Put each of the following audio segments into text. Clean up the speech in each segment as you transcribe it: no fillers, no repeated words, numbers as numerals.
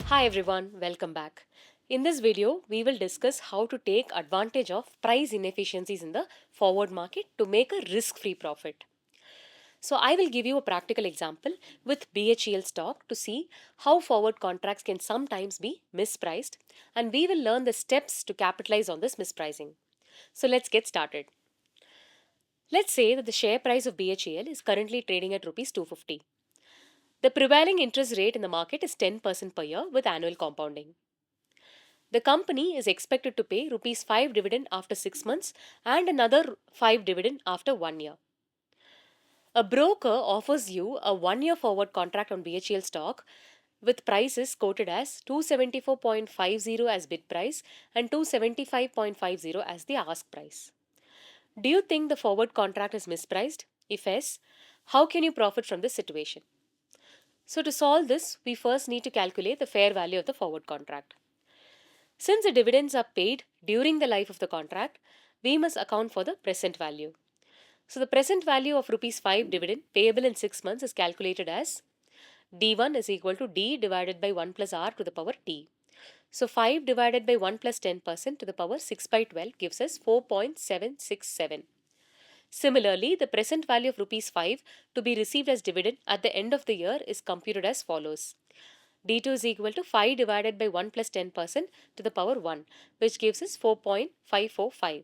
Hi everyone, welcome back. In this video, we will discuss how to take advantage of price inefficiencies in the forward market to make a risk-free profit. So I will give you a practical example with BHEL stock to see how forward contracts can sometimes be mispriced, and we will learn the steps to capitalize on this mispricing. So let's get started. Let's say that the share price of BHEL is currently trading at rupees 250. The prevailing interest rate in the market is 10% per year with annual compounding. The company is expected to pay rupees 5 dividend after 6 months and another 5 dividend after 1 year. A broker offers you a 1 year forward contract on BHEL stock with prices quoted as 274.50 as bid price and 275.50 as the ask price. Do you think the forward contract is mispriced? If yes, how can you profit from this situation? So to solve this, we first need to calculate the fair value of the forward contract. Since the dividends are paid during the life of the contract, we must account for the present value. So the present value of rupees 5 dividend payable in 6 months is calculated as D1 is equal to D divided by 1 plus R to the power T. So 5 divided by 1 plus 10% to the power 6 by 12 gives us 4.767. Similarly, the present value of rupees 5 to be received as dividend at the end of the year is computed as follows. D2 is equal to 5 divided by 1 plus 10% to the power 1, which gives us 4.545.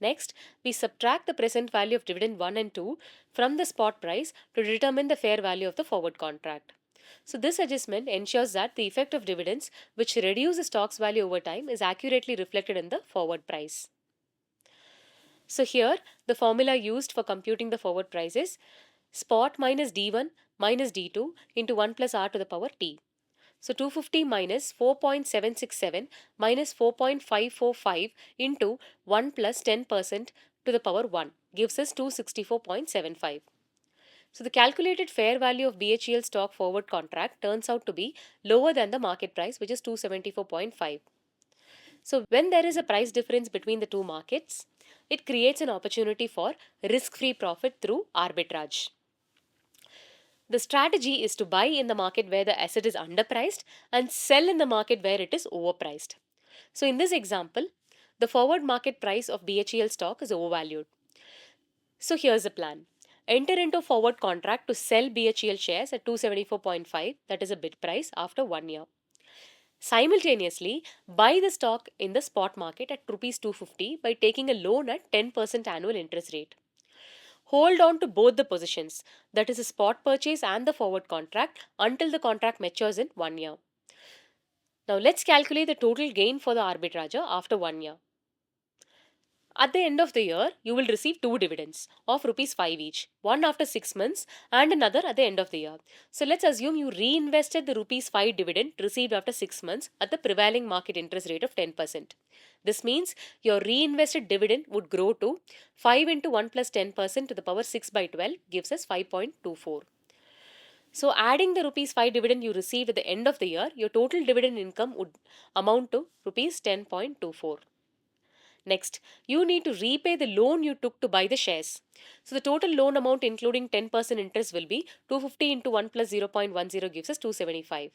Next, we subtract the present value of dividend 1 and 2 from the spot price to determine the fair value of the forward contract. So this adjustment ensures that the effect of dividends, which reduce the stock's value over time, is accurately reflected in the forward price. So here, the formula used for computing the forward price is spot minus D1 minus D2 into 1 plus R to the power T. So 250 minus 4.767 minus 4.545 into 1 plus 10% to the power 1 gives us 264.75. So the calculated fair value of BHEL stock forward contract turns out to be lower than the market price, which is 274.5. So when there is a price difference between the two markets, it creates an opportunity for risk-free profit through arbitrage. The strategy is to buy in the market where the asset is underpriced and sell in the market where it is overpriced. So in this example, the forward market price of BHEL stock is overvalued. So here's the plan. Enter into forward contract to sell BHEL shares at 274.5, that is a bid price, after 1 year. Simultaneously, buy the stock in the spot market at rupees 250 by taking a loan at 10% annual interest rate. Hold on to both the positions, that is a spot purchase and the forward contract, until the contract matures in 1 year. Now let's calculate the total gain for the arbitrager after 1 year. At the end of the year, you will receive two dividends of rupees 5 each, one after 6 months and another at the end of the year. So let's assume you reinvested the rupees 5 dividend received after 6 months at the prevailing market interest rate of 10%. This means your reinvested dividend would grow to 5 into 1 plus 10% to the power 6 by 12 gives us 5.24. So adding the rupees 5 dividend you received at the end of the year, your total dividend income would amount to rupees 10.24. Next, you need to repay the loan you took to buy the shares. So the total loan amount including 10% interest will be 250 into 1 plus 0.10 gives us 275.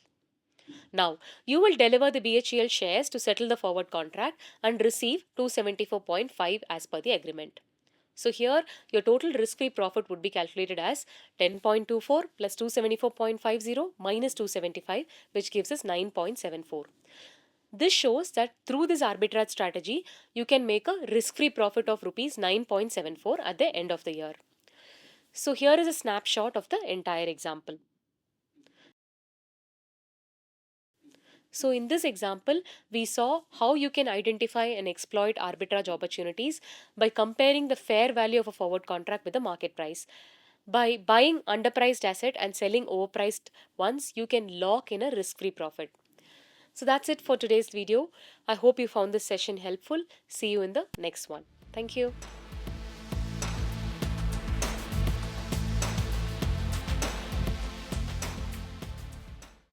Now, you will deliver the BHEL shares to settle the forward contract and receive 274.5 as per the agreement. So here, your total risk-free profit would be calculated as 10.24 plus 274.50 minus 275, which gives us 9.74. This shows that through this arbitrage strategy, you can make a risk-free profit of rupees 9.74 at the end of the year. So here is a snapshot of the entire example. So in this example, we saw how you can identify and exploit arbitrage opportunities by comparing the fair value of a forward contract with the market price. By buying underpriced asset and selling overpriced ones, you can lock in a risk-free profit. So that's it for today's video. I hope you found this session helpful. See you in the next one. Thank you.